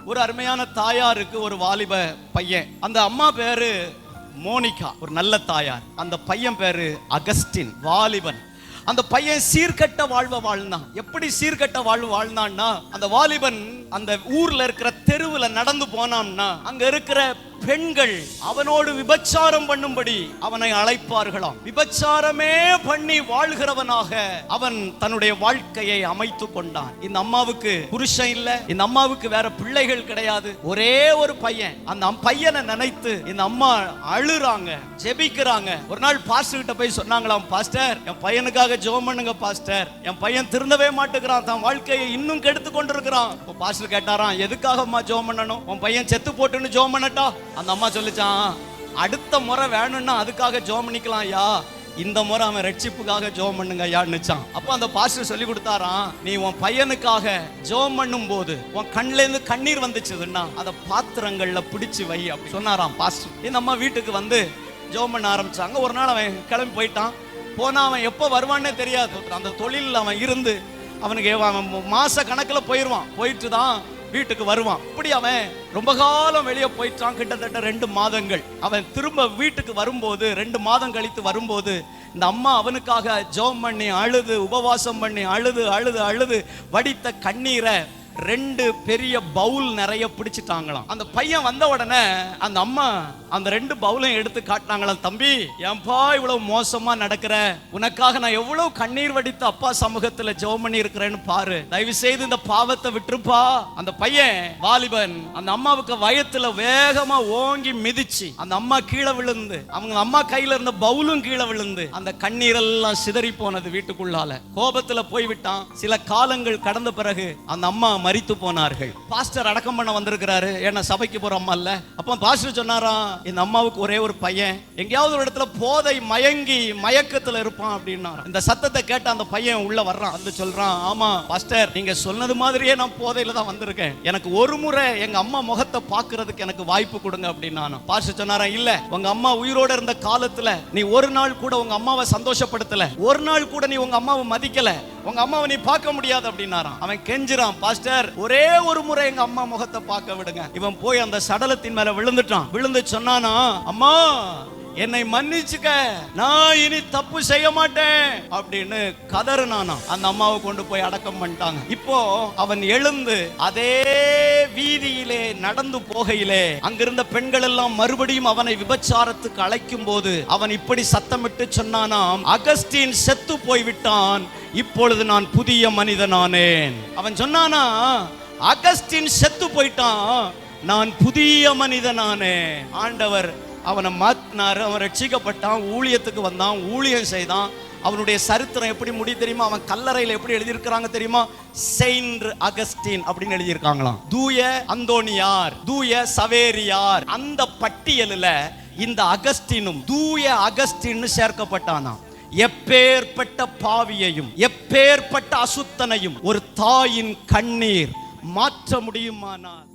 ஒரு அருமையான தாயாருக்கு ஒரு வாலிப பையன். அந்த அம்மா பேரு மோனிகா, ஒரு நல்ல தாயார். அந்த பையன் பேரு அகஸ்டின், வாலிபன். அந்த பையன் சீர்கட்ட வாழ்வை வாழ்ந்தான். எப்படி சீர்கட்ட வாழ்வு வாழ்ந்தான்னா, அந்த வாலிபன் அந்த ஊர்ல இருக்கிற தெருவுல நடந்து போனான்னா அங்க இருக்கிற பெண்கள் அவனோடு விபச்சாரம் பண்ணும்படி அவனை அழைப்பார்களாம். விபச்சாரமே பண்ணி வாழ்கிறவனாக அவன் தன்னுடைய வாழ்க்கையை அமைத்து கொண்டான். இந்த அம்மாவுக்கு புருஷன் இல்ல, இந்த அம்மாவுக்கு வேற பிள்ளைகள் கிடையாது, ஒரே ஒரு பையன். அந்த பையனை நினைத்து இந்த அம்மா அழுறாங்க, ஜெபிக்கிறாங்க. ஒரு நாள் பாஸ்டர் கிட்ட போய் சொன்னாங்களாம், பாஸ்டர் என் பையனுக்காக ஜெபம் பண்ணுங்க பாஸ்டர், என் பையன் திருந்தவே மாட்டேங்கிறான், தன் வாழ்க்கையை இன்னும் கெடுத்து கொண்டிருக்கிறான். பாஸ்டர் கேட்டாராம், எதுக்காக அம்மா ஜெபம் பண்ணணும், உன் பையன் செத்து போட்டுன்னு ஜெபம் பண்ணட்டா? அந்த அம்மா சொல்லிச்சான், அடுத்த முறை வேணும்னா அதுக்காக ஜெபம் பண்ணிக்கலாம் ஐயா, இந்த முறை அவன் ரட்சிப்புக்காக ஜெபம் பண்ணுங்க ஐயான்னுச்சான். அப்ப அந்த பாஸ்டர் சொல்லி கொடுத்தாராம், நீ உன் பையனுக்காக ஜெபம் பண்ணும் போது உன் கண்ணுல இருந்து கண்ணீர் வந்துச்சுன்னா அதை பாத்திரங்கள்ல பிடிச்சு வை அப்படி சொன்னாராம் பாஸ்டர். இந்த அம்மா வீட்டுக்கு வந்து ஜெபம் பண்ண ஆரம்பிச்சாங்க. ஒரு நாள் அவன் கிளம்பி போயிட்டான். போனா அவன் எப்போ வருவான்னே தெரியாது. அந்த தொழில் அவன் இருந்து அவனுக்கு அவன் மாச கணக்கில் போயிடுவான், போயிட்டு தான் வீட்டுக்கு வருவான். இப்படி அவன் ரொம்ப காலம் வெளியே போயிட்டான், கிட்டத்தட்ட 2 மாதங்கள். அவன் திரும்ப வீட்டுக்கு வரும்போது 2 மாதம் கழித்து வரும்போது இந்த அம்மா அவனுக்காக ஜெபம் பண்ணி அழுது உபவாசம் பண்ணி அழுது அழுது அழுது வடித்த கண்ணீரை 2 பெரிய பவுல் நிறைய பிடிச்சிட்டாங்களாம். அந்த பையன் வந்த உடனே அந்த அம்மா அந்த 2 பவுலையும் எடுத்து காட்டினாங்களாம், தம்பி ஏன்பா இவ்வளவு மோசமா நடக்கிற, உனக்காக நான் எவ்வளவு கண்ணீர் வடித்து அப்பா சமூகத்துல ஜெபம் பண்ணி இருக்கிறேன்னு பாரு, தயவு செய்து இந்த பாவத்தை விட்டுருப்பா. அந்த பையன் வாலிபன் அந்த அம்மாவுக்கு வயத்துல வேகமா ஓங்கி மிதிச்சு அந்த அம்மா கீழே விழுந்து, அவங்க அம்மா கையில இருந்த பவுலும் கீழே விழுந்து அந்த கண்ணீரெல்லாம் சிதறி போனது வீட்டுக்குள்ளால. கோபத்துல போய்விட்டான். சில காலங்கள் கடந்த பிறகு அந்த அம்மா மரித்து போனார்கள். பாஸ்டர் அடக்கம் பண்ண வந்திருக்கிறாரு, ஏன்னா சபைக்கு போற அம்மா இல்ல. அப்ப பாஸ்டர் சொன்னாராம், இந்த அம்மாவுக்கு ஒரே ஒரு பையன், எங்கேயாவது ஒரு இடத்துல போதை மயங்கி மயக்கத்துல இருப்பான் அப்படின்னா. இந்த சத்தத்தை கேட்ட அந்த பையன் உள்ள வர்றான், வந்து சொல்றான், ஆமா பாஸ்டர் நீங்க சொன்னது மாதிரியே நான் போதையில தான் வந்திருக்கேன், எனக்கு ஒரு முறை எங்க அம்மா முகத்தை பாக்குறதுக்கு எனக்கு வாய்ப்பு கொடுங்க அப்படின்னா. பாஸ்டர் சொன்னாரா, இல்ல உங்க அம்மா உயிரோட இருந்த காலத்துல நீ ஒரு நாள் கூட உங்க அம்மாவை சந்தோஷப்படுத்தல, ஒரு நாள் கூட நீ உங்க அம்மாவை மதிக்கல, உங்க அம்மாவை நீ பார்க்க முடியாது அப்படின்னாராம். அவன் கெஞ்சிரான், பாஸ்டர் ஒரே ஒரு முறை எங்க அம்மா முகத்தை பார்க்க விடுங்க. இவன் போய் அந்த சடலத்தின் மேல விழுந்துட்டான். விழுந்து சொன்னானா, அம்மா என்னை மன்னிச்சுக்க, நான் இனி தப்பு செய்ய மாட்டேன் அப்படின்னு கதறுனானா. அந்த அம்மாவை கொண்டு போய் அடக்கம் பண்ணிட்டாங்க. இப்போ அவன் எழுந்து அதே வீதியிலே நடந்து போகையிலே அங்கிருந்த பெண்கள் எல்லாம் மறுபடியும் அவனை விபச்சாரத்துக்கு அழைக்கும் போது அவன் இப்படி சத்தமிட்டு சொன்னானாம், அகஸ்டின் செத்து போய்விட்டான், இப்பொழுது நான் புதிய மனிதனானேன். அவன் சொன்னானா, அகஸ்டின் செத்து போயிட்டான், நான் புதிய மனிதனானேன். ஆண்டவர் அவனை மாத்தினாரு, அவன் ரட்சிக்கப்பட்டான், ஊழியத்துக்கு வந்தான், ஊழியம் செய்தான். அவனுடைய சரித்திரம் எப்படி முடியும் தெரியுமா? அவன் கல்லறையில் எப்படி எழுதியிருக்கிறாங்க தெரியுமா? செயின்ட் அகஸ்டின் அப்படின்னு எழுதியிருக்காங்களாம். தூய அந்தோனியார், தூய சவேரியார். அந்த பட்டியலில் இந்த அகஸ்டினும் தூய அகஸ்டின் சேர்க்கப்பட்டானாம். எப்பேற்பட்ட பாவியையும் எப்பேற்பட்ட அசுத்தனையும் ஒரு தாயின் கண்ணீர் மாற்ற முடியுமானால்